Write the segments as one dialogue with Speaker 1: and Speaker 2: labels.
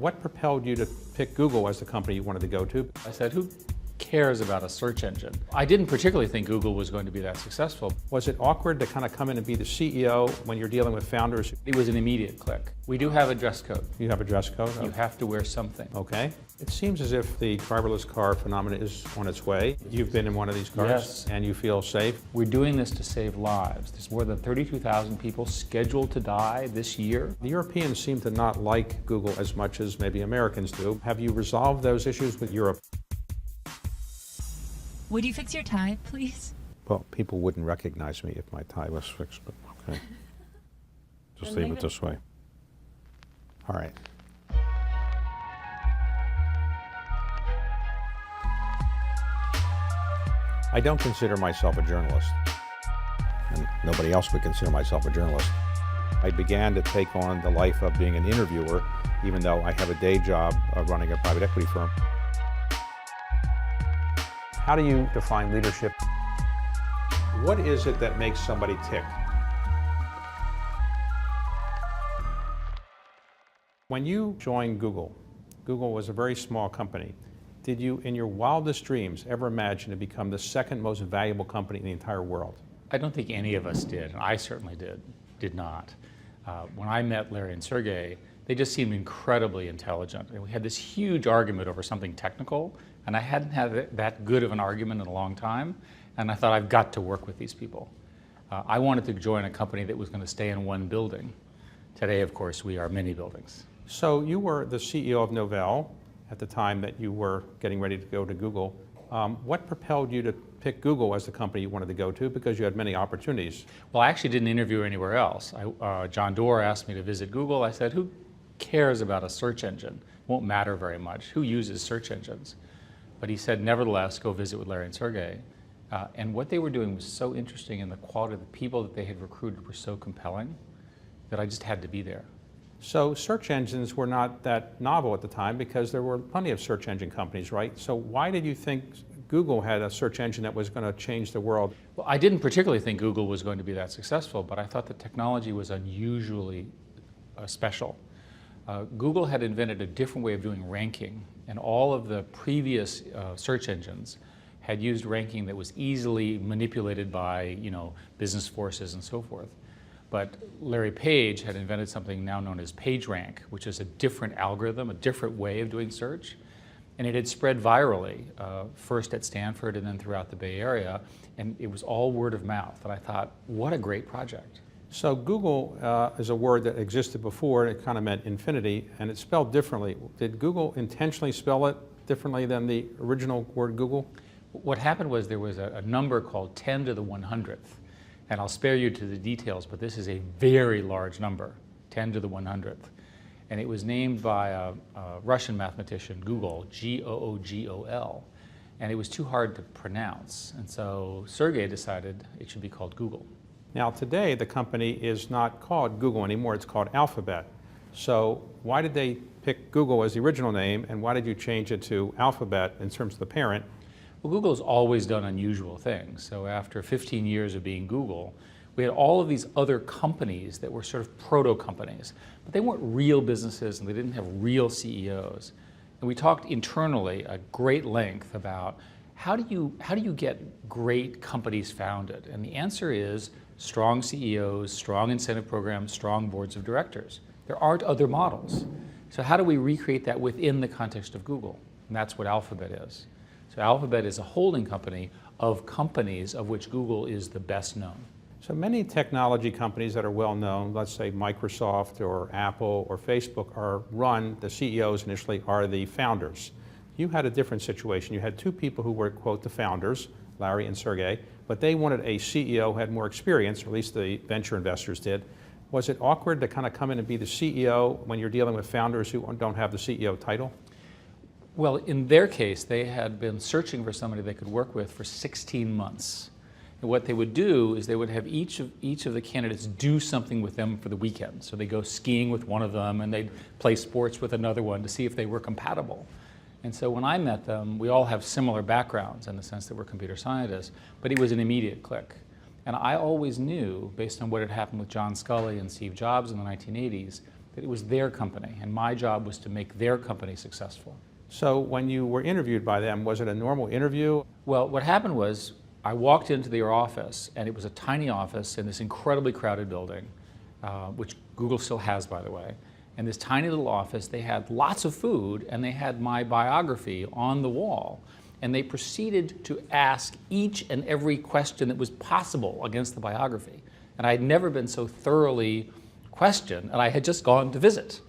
Speaker 1: What propelled you to pick Google as the company you wanted to go to?
Speaker 2: I said, who cares about a search engine? I didn't particularly think Google was going to be that successful.
Speaker 1: Was it awkward to kind of come in and be the CEO when you're dealing with founders?
Speaker 2: It was an immediate click. We do have a dress code.
Speaker 1: You have a dress code?
Speaker 2: You have to wear something.
Speaker 1: Okay. It seems as if the driverless car phenomenon is on its way. You've been in one of these cars,
Speaker 2: yes,
Speaker 1: and you feel safe?
Speaker 2: We're doing this to save lives. There's more than 32,000 people scheduled to die this year.
Speaker 1: The Europeans seem to not like Google as much as maybe Americans do. Have you resolved those issues with Europe?
Speaker 3: Would you fix your tie, please?
Speaker 1: Well, people wouldn't recognize me if my tie was fixed, but okay. Just leave it this way. All right. I don't consider myself a journalist, and nobody else would consider myself a journalist. I began to take on the life of being an interviewer, even though I have a day job of running a private equity firm. How do you define leadership? What is it that makes somebody tick? When you joined Google, Google was a very small company. Did you, in your wildest dreams, ever imagine to become the second most valuable company in the entire world?
Speaker 2: I don't think any of us did, and I certainly did not. When I met Larry and Sergey, they just seemed incredibly intelligent. And we had this huge argument over something technical, and I hadn't had that good of an argument in a long time, and I thought, I've got to work with these people. I wanted to join a company that was going to stay in one building. Today, of course, we are many buildings.
Speaker 1: So you were the CEO of Novell at the time that you were getting ready to go to Google. What propelled you to pick Google as the company you wanted to go to, because you had many opportunities?
Speaker 2: Well, I actually didn't interview anywhere else. John Doerr asked me to visit Google. I said, who cares about a search engine? It won't matter very much. Who uses search engines? But he said, nevertheless, go visit with Larry and Sergey. And what they were doing was so interesting, and the quality of the people that they had recruited were so compelling that I just had to be there.
Speaker 1: So search engines were not that novel at the time because there were plenty of search engine companies, right? So why did you think Google had a search engine that was going to change the world?
Speaker 2: Well, I didn't particularly think Google was going to be that successful, but I thought the technology was unusually special. Google had invented a different way of doing ranking, and all of the previous search engines had used ranking that was easily manipulated by, business forces and so forth. But Larry Page had invented something now known as PageRank, which is a different algorithm, a different way of doing search. And it had spread virally, first at Stanford and then throughout the Bay Area. And it was all word of mouth. And I thought, what a great project.
Speaker 1: So Google is a word that existed before, and it kind of meant infinity, and it's spelled differently. Did Google intentionally spell it differently than the original word Google?
Speaker 2: What happened was there was a number called 10 to the 100th. And I'll spare you to the details, but this is a very large number, 10 to the 100th. And it was named by a Russian mathematician, Googol, G-O-O-G-O-L. And it was too hard to pronounce. And so Sergey decided it should be called Google.
Speaker 1: Now today, the company is not called Google anymore, it's called Alphabet. So why did they pick Google as the original name, and why did you change it to Alphabet in terms of the parent?
Speaker 2: Well, Google's always done unusual things. So after 15 years of being Google, we had all of these other companies that were sort of proto-companies, but they weren't real businesses and they didn't have real CEOs. And we talked internally at great length about how do you get great companies founded? And the answer is strong CEOs, strong incentive programs, strong boards of directors. There aren't other models. So how do we recreate that within the context of Google? And that's what Alphabet is. So Alphabet is a holding company of companies of which Google is the best known.
Speaker 1: So many technology companies that are well known, let's say Microsoft or Apple or Facebook, are run, the CEOs initially are the founders. You had a different situation. You had two people who were, quote, the founders, Larry and Sergey, but they wanted a CEO who had more experience, or at least the venture investors did. Was it awkward to kind of come in and be the CEO when you're dealing with founders who don't have the CEO title?
Speaker 2: Well, in their case, they had been searching for somebody they could work with for 16 months. And what they would do is they would have each of the candidates do something with them for the weekend. So they go skiing with one of them and they'd play sports with another one to see if they were compatible. And so when I met them, we all have similar backgrounds in the sense that we're computer scientists, but it was an immediate click. And I always knew, based on what had happened with John Sculley and Steve Jobs in the 1980s, that it was their company, and my job was to make their company successful.
Speaker 1: So when you were interviewed by them, was it a normal interview?
Speaker 2: Well, what happened was I walked into their office, and it was a tiny office in this incredibly crowded building, which Google still has, by the way. And this tiny little office, they had lots of food, and they had my biography on the wall. And they proceeded to ask each and every question that was possible against the biography. And I had never been so thoroughly questioned, and I had just gone to visit.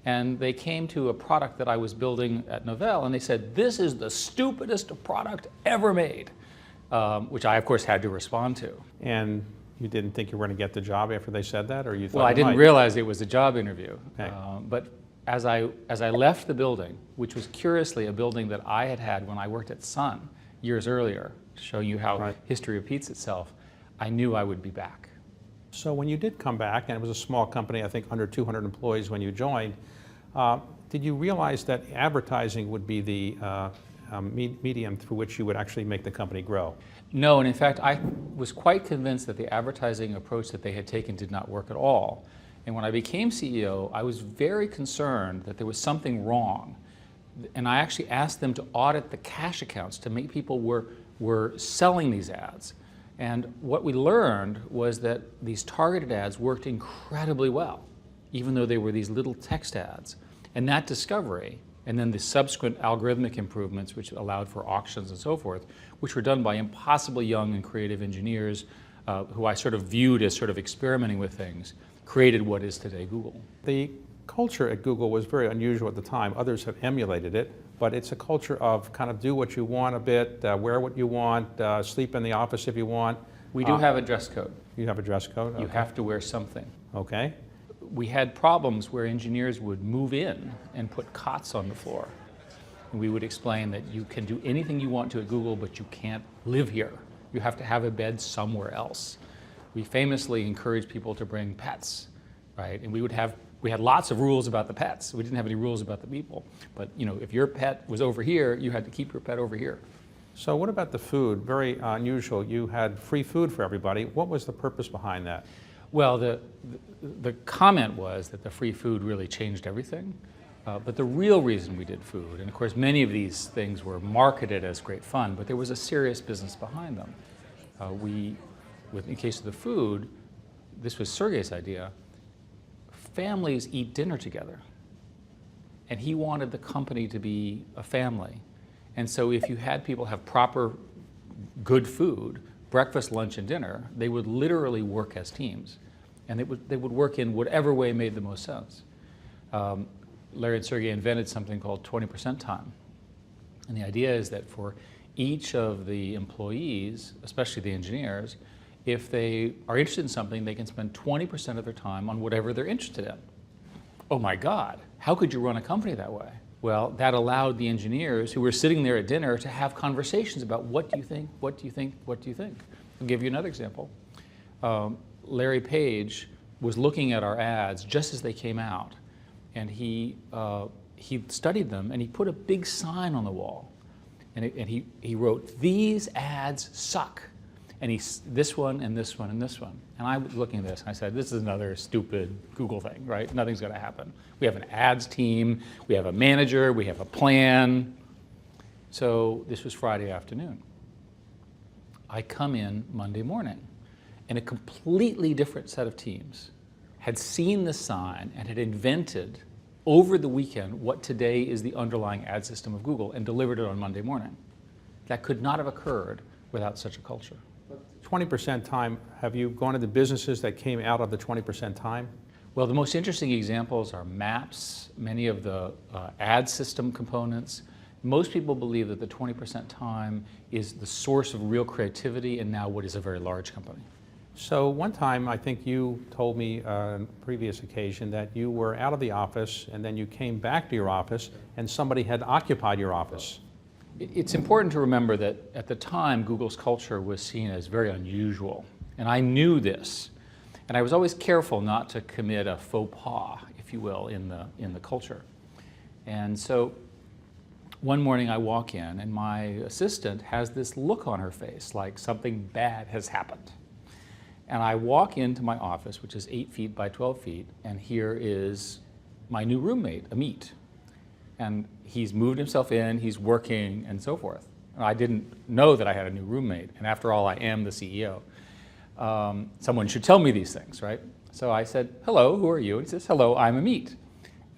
Speaker 2: And they came to a product that I was building at Novell, and they said, "This is the stupidest product ever made," which I, of course, had to respond to.
Speaker 1: And you didn't think you were going to get the job after they said that, or you thought
Speaker 2: Well, I
Speaker 1: you
Speaker 2: didn't
Speaker 1: might?
Speaker 2: realize it was a job interview.
Speaker 1: Okay.
Speaker 2: But as I left the building, which was curiously a building that I had had when I worked at Sun years earlier, to show you how
Speaker 1: Right.
Speaker 2: history repeats itself, I knew I would be back.
Speaker 1: So when you did come back, and it was a small company, I think under 200 employees when you joined, did you realize that advertising would be the medium through which you would actually make the company grow?
Speaker 2: No, and in fact, I was quite convinced that the advertising approach that they had taken did not work at all. And when I became CEO, I was very concerned that there was something wrong. And I actually asked them to audit the cash accounts to make people were selling these ads. And what we learned was that these targeted ads worked incredibly well, even though they were these little text ads. And that discovery, and then the subsequent algorithmic improvements, which allowed for auctions and so forth, which were done by impossibly young and creative engineers who I sort of viewed as sort of experimenting with things, created what is today Google.
Speaker 1: The culture at Google was very unusual at the time. Others have emulated it, but it's a culture of kind of do what you want a bit, wear what you want, sleep in the office if you want.
Speaker 2: We do have a dress code.
Speaker 1: You have a dress code?
Speaker 2: You
Speaker 1: Okay.
Speaker 2: have to wear something.
Speaker 1: Okay.
Speaker 2: We had problems where engineers would move in and put cots on the floor. And we would explain that you can do anything you want to at Google, but you can't live here. You have to have a bed somewhere else. We famously encouraged people to bring pets, right? And we had lots of rules about the pets. We didn't have any rules about the people. But if your pet was over here, you had to keep your pet over here.
Speaker 1: So what about the food? Very unusual. You had free food for everybody. What was the purpose behind that?
Speaker 2: Well, the comment was that the free food really changed everything. But the real reason we did food, and of course many of these things were marketed as great fun, but there was a serious business behind them. In the case of the food, this was Sergey's idea, families eat dinner together. And he wanted the company to be a family. And so if you had people have proper good food, breakfast, lunch, and dinner, they would literally work as teams. And they would work in whatever way made the most sense. Larry and Sergey invented something called 20% time. And the idea is that for each of the employees, especially the engineers, if they are interested in something, they can spend 20% of their time on whatever they're interested in. Oh my God, how could you run a company that way? Well, that allowed the engineers who were sitting there at dinner to have conversations about what do you think, what do you think, what do you think? I'll give you another example. Larry Page was looking at our ads just as they came out, and he studied them, and he put a big sign on the wall, and he wrote, "These ads suck." And this one and this one and this one. And I was looking at this and I said, this is another stupid Google thing, right? Nothing's going to happen. We have an ads team, we have a manager, we have a plan. So this was Friday afternoon. I come in Monday morning, and a completely different set of teams had seen the sign and had invented over the weekend what today is the underlying ad system of Google and delivered it on Monday morning. That could not have occurred without such a culture.
Speaker 1: 20% time, have you gone into businesses that came out of the 20% time?
Speaker 2: Well, the most interesting examples are maps, many of the ad system components. Most people believe that the 20% time is the source of real creativity and now what is a very large company.
Speaker 1: So one time, I think you told me on a previous occasion that you were out of the office and then you came back to your office and somebody had occupied your office.
Speaker 2: It's important to remember that at the time, Google's culture was seen as very unusual. And I knew this. And I was always careful not to commit a faux pas, if you will, in the culture. And so one morning I walk in and my assistant has this look on her face like something bad has happened. And I walk into my office, which is 8 feet by 12 feet, and here is my new roommate, Amit. And he's moved himself in, he's working, and so forth. And I didn't know that I had a new roommate, and after all, I am the CEO. Someone should tell me these things, right? So I said, hello, who are you? And he says, hello, I'm Amit.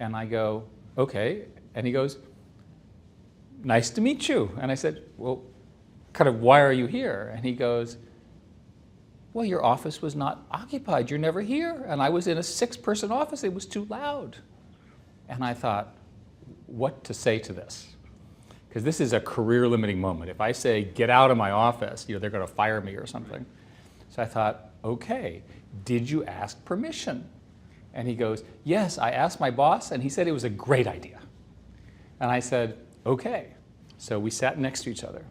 Speaker 2: And I go, okay. And he goes, nice to meet you. And I said, well, kind of, why are you here? And he goes, well, your office was not occupied. You're never here. And I was in a 6-person office. It was too loud. And I thought, what to say to this? Because this is a career-limiting moment. If I say, get out of my office, they're going to fire me or something. So I thought, okay, did you ask permission? And he goes, yes, I asked my boss, and he said it was a great idea. And I said, okay. So we sat next to each other.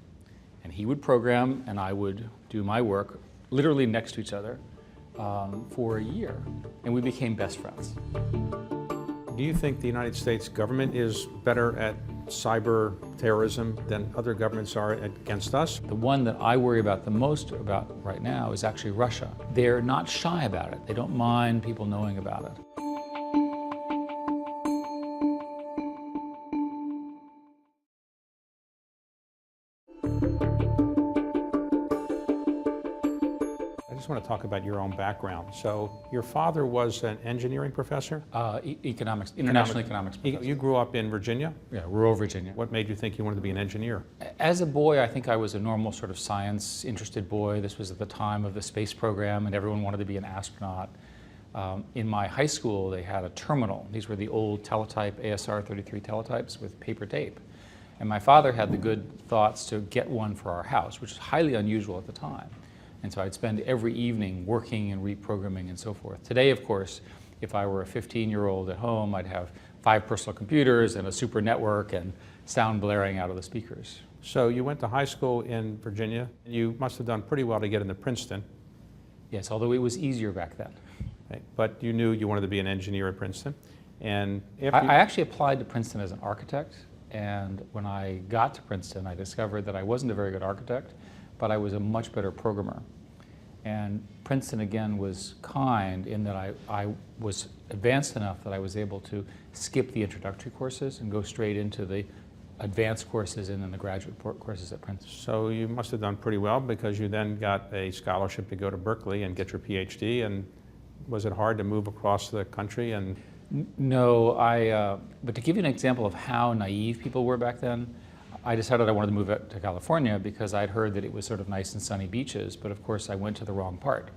Speaker 2: And he would program, and I would do my work, literally next to each other, for a year. And we became best friends.
Speaker 1: Do you think the United States government is better at cyber terrorism than other governments are against us?
Speaker 2: The one that I worry about the most about right now is actually Russia. They're not shy about it. They don't mind people knowing about it.
Speaker 1: I just want to talk about your own background. So your father was an engineering professor?
Speaker 2: Economics, international economics professor.
Speaker 1: You grew up in Virginia?
Speaker 2: Yeah, rural Virginia.
Speaker 1: What made you think you wanted to be an engineer?
Speaker 2: As a boy, I think I was a normal sort of science-interested boy. This was at the time of the space program, and everyone wanted to be an astronaut. In my high school, they had a terminal. These were the old teletype, ASR 33 teletypes with paper tape. And my father had the good thoughts to get one for our house, which was highly unusual at the time. And so I'd spend every evening working and reprogramming and so forth. Today, of course, if I were a 15-year-old at home, I'd have 5 personal computers and a super network and sound blaring out of the speakers.
Speaker 1: So you went to high school in Virginia. You must have done pretty well to get into Princeton.
Speaker 2: Yes, although it was easier back then.
Speaker 1: Okay. But you knew you wanted to be an engineer at Princeton. And
Speaker 2: I actually applied to Princeton as an architect. And when I got to Princeton, I discovered that I wasn't a very good architect, but I was a much better programmer. And Princeton, again, was kind in that I was advanced enough that I was able to skip the introductory courses and go straight into the advanced courses and then the graduate courses at Princeton.
Speaker 1: So you must have done pretty well because you then got a scholarship to go to Berkeley and get your PhD. And was it hard to move across the country? And
Speaker 2: no, but to give you an example of how naive people were back then, I decided I wanted to move out to California because I'd heard that it was sort of nice and sunny beaches, but of course I went to the wrong part.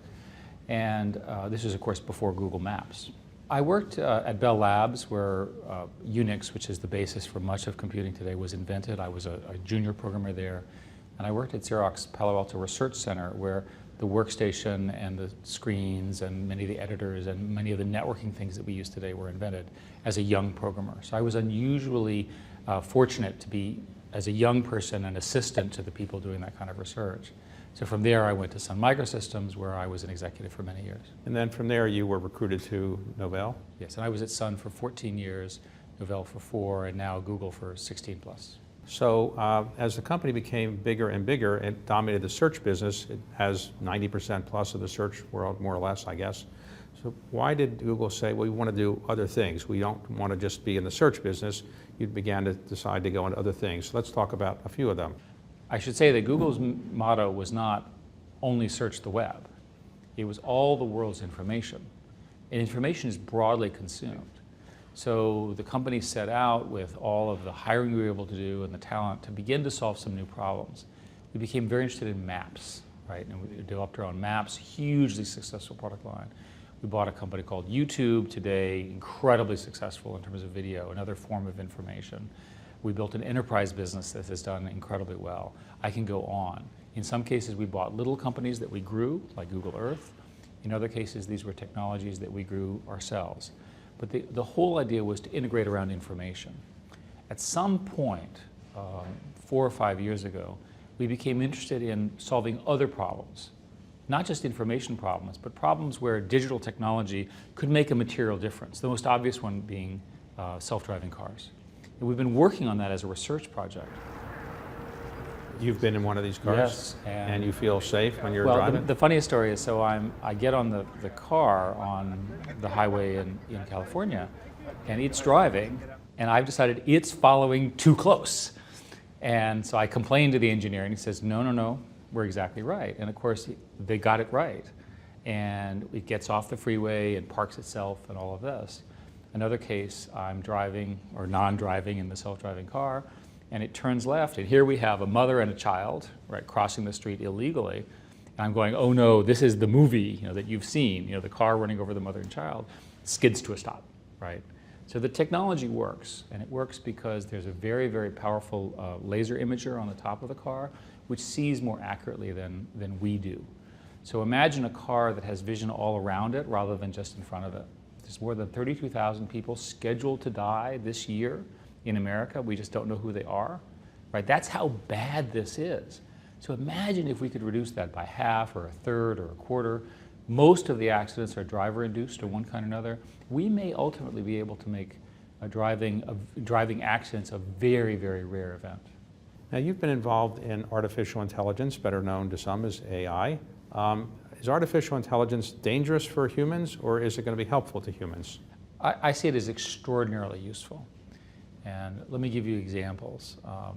Speaker 2: And this was, of course, before Google Maps. I worked at Bell Labs where Unix, which is the basis for much of computing today, was invented. I was a junior programmer there. And I worked at Xerox Palo Alto Research Center where the workstation and the screens and many of the editors and many of the networking things that we use today were invented as a young programmer. So I was unusually fortunate to be, as a young person, an assistant to the people doing that kind of research. So from there I went to Sun Microsystems where I was an executive for many years.
Speaker 1: And then from there you were recruited to Novell?
Speaker 2: Yes, and I was at Sun for 14 years, Novell for 4, and now Google for 16 plus.
Speaker 1: So as the company became bigger and bigger, it dominated the search business. It has 90% plus of the search world, more or less, I guess. So why did Google say, well, we want to do other things? We don't want to just be in the search business. You began to decide to go into other things. So let's talk about a few of them.
Speaker 2: I should say that Google's motto was not only search the web. It was all the world's information. And information is broadly consumed. So the company set out with all of the hiring we were able to do and the talent to begin to solve some new problems. We became very interested in maps, right? And we developed our own maps, hugely successful product line. We bought a company called YouTube today, incredibly successful in terms of video, another form of information. We built an enterprise business that has done incredibly well. I can go on. In some cases, we bought little companies that we grew, like Google Earth. In other cases, these were technologies that we grew ourselves. But the whole idea was to integrate around information. At some point, 4 or 5 years ago, we became interested in solving other problems. Not just information problems, but problems where digital technology could make a material difference. The most obvious one being self-driving cars. And we've been working on that as a research project.
Speaker 1: You've been in one of these cars?
Speaker 2: Yes.
Speaker 1: And you feel safe when you're
Speaker 2: Well,
Speaker 1: driving?
Speaker 2: the funniest story is, so I get on the car on the highway in California, and it's driving, and I've decided it's following too close. And so I complained to the engineer, and he says, no, we're exactly right. And of course, they got it right. And it gets off the freeway and parks itself and all of this. Another case, I'm driving or non-driving in the self-driving car, and it turns left, and here we have a mother and a child, right, crossing the street illegally. And I'm going, oh no, this is the movie, that you've seen, the car running over the mother and child, skids to a stop, right? So the technology works, and it works because there's a very, very powerful laser imager on the top of the car, which sees more accurately than we do. So imagine a car that has vision all around it rather than just in front of it. There's more than 32,000 people scheduled to die this year in America. We just don't know who they are, right? That's how bad this is. So imagine if we could reduce that by half or a third or a quarter. Most of the accidents are driver-induced of one kind or another. We may ultimately be able to make driving accidents a very, very rare event.
Speaker 1: Now, you've been involved in artificial intelligence, better known to some as AI. Is artificial intelligence dangerous for humans, or is it going to be helpful to humans?
Speaker 2: I see it as extraordinarily useful. And let me give you examples.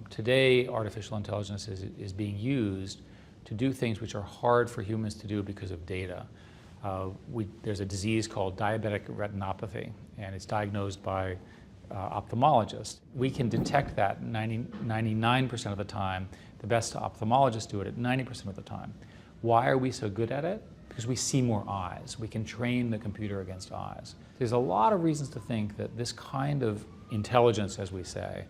Speaker 2: Today, artificial intelligence is being used to do things which are hard for humans to do because of data. There's a disease called diabetic retinopathy, and it's diagnosed by ophthalmologists. We can detect that 99% of the time. The best ophthalmologists do it at 90% of the time. Why are we so good at it? Because we see more eyes. We can train the computer against eyes. There's a lot of reasons to think that this kind of intelligence, as we say,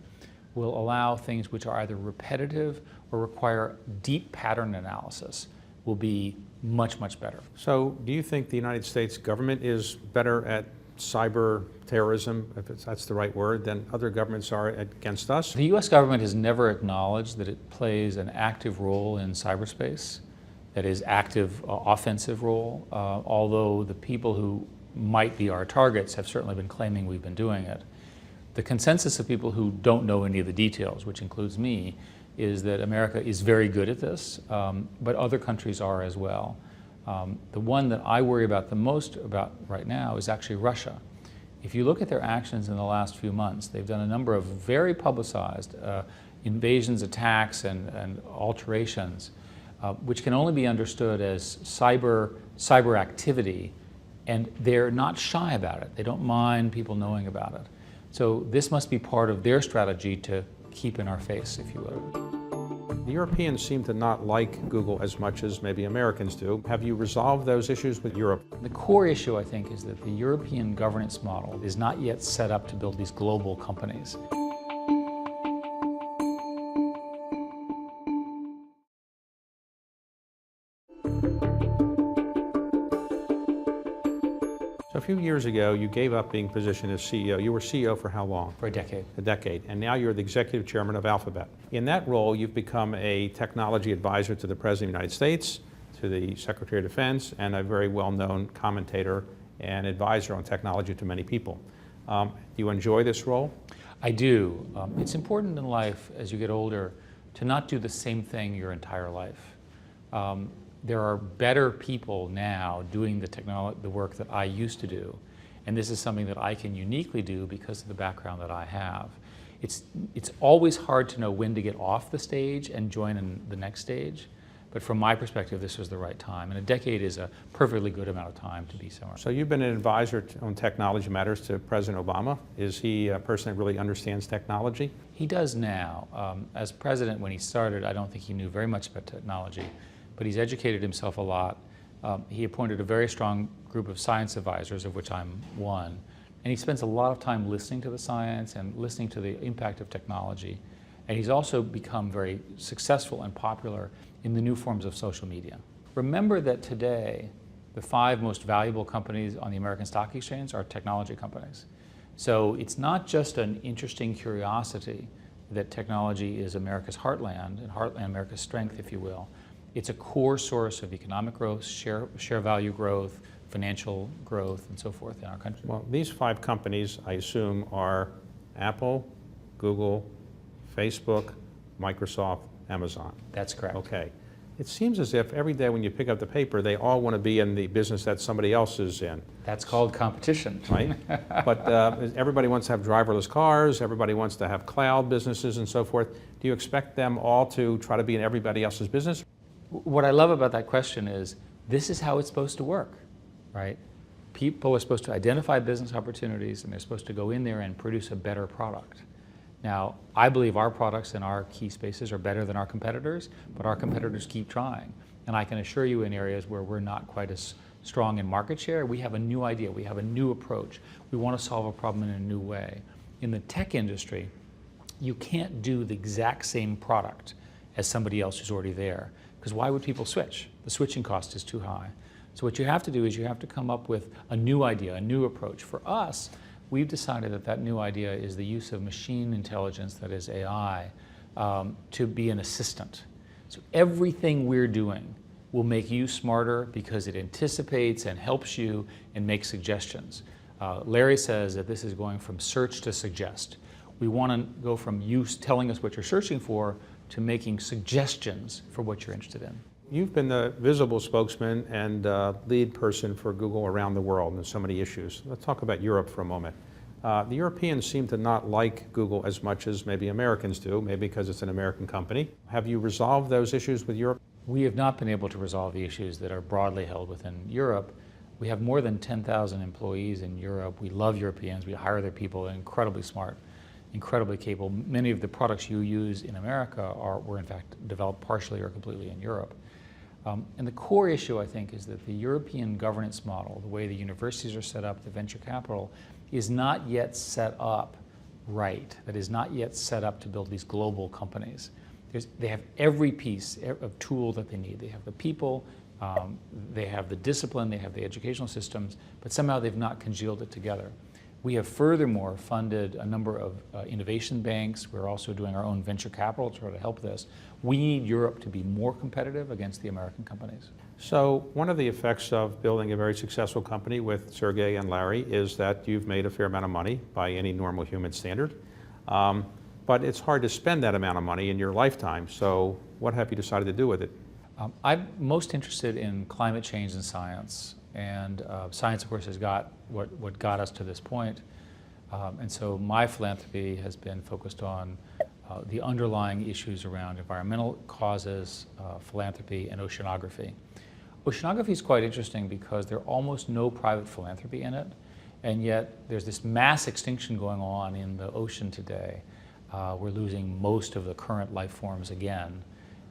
Speaker 2: will allow things which are either repetitive or require deep pattern analysis will be much, much better.
Speaker 1: So do you think the United States government is better at cyber terrorism, if that's the right word, than other governments are against us?
Speaker 2: The US government has never acknowledged that it plays an active role in cyberspace, that is active offensive role, although the people who might be our targets have certainly been claiming we've been doing it. The consensus of people who don't know any of the details, which includes me, is that America is very good at this, but other countries are as well. The one that I worry about the most about right now is actually Russia. If you look at their actions in the last few months, they've done a number of very publicized invasions, attacks, and alterations, which can only be understood as cyber activity, and they're not shy about it. They don't mind people knowing about it. So this must be part of their strategy to keep in our face, if you will.
Speaker 1: The Europeans seem to not like Google as much as maybe Americans do. Have you resolved those issues with Europe?
Speaker 2: The core issue, I think, is that the European governance model is not yet set up to build these global companies.
Speaker 1: So a few years ago, you gave up being positioned as CEO. You were CEO for how long?
Speaker 2: For a decade.
Speaker 1: A decade. And now you're the executive chairman of Alphabet. In that role, you've become a technology advisor to the President of the United States, to the Secretary of Defense, and a very well-known commentator and advisor on technology to many people. Do you enjoy this role?
Speaker 2: I do. It's important in life, as you get older, to not do the same thing your entire life. There are better people now doing the work that I used to do, and this is something that I can uniquely do because of the background that I have. It's always hard to know when to get off the stage and join in the next stage, but from my perspective, this was the right time, and a decade is a perfectly good amount of time to be somewhere.
Speaker 1: So you've been an advisor on technology matters to President Obama. Is he a person that really understands technology?
Speaker 2: He does now. As president, when he started, I don't think he knew very much about technology, but he's educated himself a lot. He appointed a very strong group of science advisors, of which I'm one, and he spends a lot of time listening to the science and listening to the impact of technology. And he's also become very successful and popular in the new forms of social media. Remember that today, the 5 most valuable companies on the American Stock Exchange are technology companies. So it's not just an interesting curiosity that technology is America's heartland, and America's strength, if you will. It's a core source of economic growth, share value growth, financial growth, and so forth in our country.
Speaker 1: Well, these 5 companies, I assume, are Apple, Google, Facebook, Microsoft, Amazon.
Speaker 2: That's correct.
Speaker 1: Okay. It seems as if every day when you pick up the paper, they all want to be in the business that somebody else is in.
Speaker 2: That's called competition.
Speaker 1: Right? But everybody wants to have driverless cars, everybody wants to have cloud businesses and so forth. Do you expect them all to try to be in everybody else's business?
Speaker 2: What I love about that question is this is how it's supposed to work, right? People are supposed to identify business opportunities and they're supposed to go in there and produce a better product. Now, I believe our products in our key spaces are better than our competitors, but our competitors keep trying. And I can assure you in areas where we're not quite as strong in market share, we have a new idea, we have a new approach. We want to solve a problem in a new way. In the tech industry, you can't do the exact same product as somebody else who's already there. Because why would people switch? The switching cost is too high. So what you have to do is you have to come up with a new idea, a new approach. For us, we've decided that that new idea is the use of machine intelligence, that is AI, to be an assistant. So everything we're doing will make you smarter because it anticipates and helps you and makes suggestions. Larry says that this is going from search to suggest. We want to go from you telling us what you're searching for to making suggestions for what you're interested in.
Speaker 1: You've been the visible spokesman and lead person for Google around the world on so many issues. Let's talk about Europe for a moment. The Europeans seem to not like Google as much as maybe Americans do, maybe because it's an American company. Have you resolved those issues with Europe?
Speaker 2: We have not been able to resolve the issues that are broadly held within Europe. We have more than 10,000 employees in Europe. We love Europeans. We hire their people. They're incredibly smart, incredibly capable. Many of the products you use in America were in fact developed partially or completely in Europe. And the core issue, I think, is that the European governance model, the way the universities are set up, the venture capital, is not yet set up right. That is not yet set up to build these global companies. They have every piece of tool that they need. They have the people, they have the discipline, they have the educational systems, but somehow they've not congealed it together. We have furthermore funded a number of innovation banks. We're also doing our own venture capital to try to help this. We need Europe to be more competitive against the American companies.
Speaker 1: So one of the effects of building a very successful company with Sergey and Larry is that you've made a fair amount of money by any normal human standard. But it's hard to spend that amount of money in your lifetime. So what have you decided to do with it?
Speaker 2: I'm most interested in climate change and science. And science, of course, has got what got us to this point. And so my philanthropy has been focused on the underlying issues around environmental causes, philanthropy, and oceanography. Oceanography is quite interesting because there's almost no private philanthropy in it, and yet there's this mass extinction going on in the ocean today. We're losing most of the current life forms again.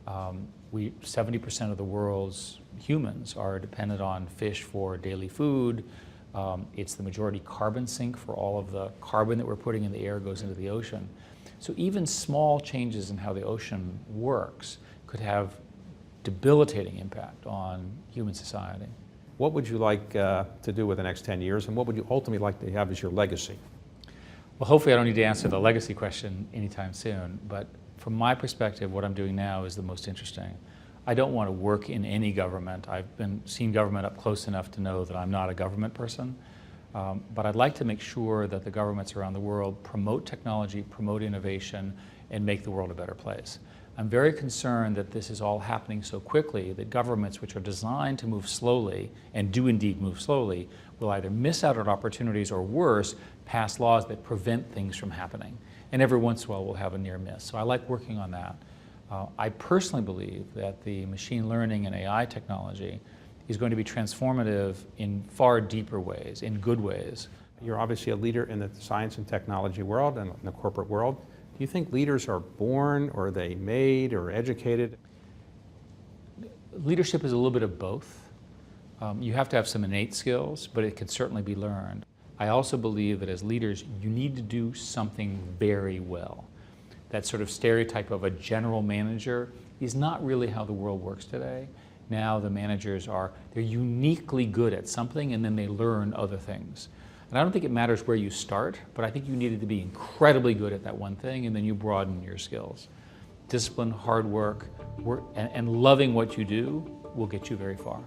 Speaker 2: 70% of the world's humans are dependent on fish for daily food. It's the majority carbon sink for all of the carbon that we're putting in the air goes into the ocean. So even small changes in how the ocean works could have debilitating impact on human society.
Speaker 1: What would you like to do with the next 10 years, and what would you ultimately like to have as your legacy?
Speaker 2: Well, hopefully I don't need to answer the legacy question anytime soon, but from my perspective, what I'm doing now is the most interesting. I don't want to work in any government. I've seen government up close enough to know that I'm not a government person. But I'd like to make sure that the governments around the world promote technology, promote innovation, and make the world a better place. I'm very concerned that this is all happening so quickly that governments, which are designed to move slowly, and do indeed move slowly, will either miss out on opportunities or worse, pass laws that prevent things from happening. And every once in a while we'll have a near miss. So I like working on that. I personally believe that the machine learning and AI technology is going to be transformative in far deeper ways, in good ways.
Speaker 1: You're obviously a leader in the science and technology world and in the corporate world. Do you think leaders are born, or are they made, or educated?
Speaker 2: Leadership is a little bit of both. You have to have some innate skills, but it can certainly be learned. I also believe that as leaders, you need to do something very well. That sort of stereotype of a general manager is not really how the world works today. Now the managers they're uniquely good at something, and then they learn other things. And I don't think it matters where you start, but I think you needed to be incredibly good at that one thing, and then you broaden your skills. Discipline, hard work, and loving what you do will get you very far.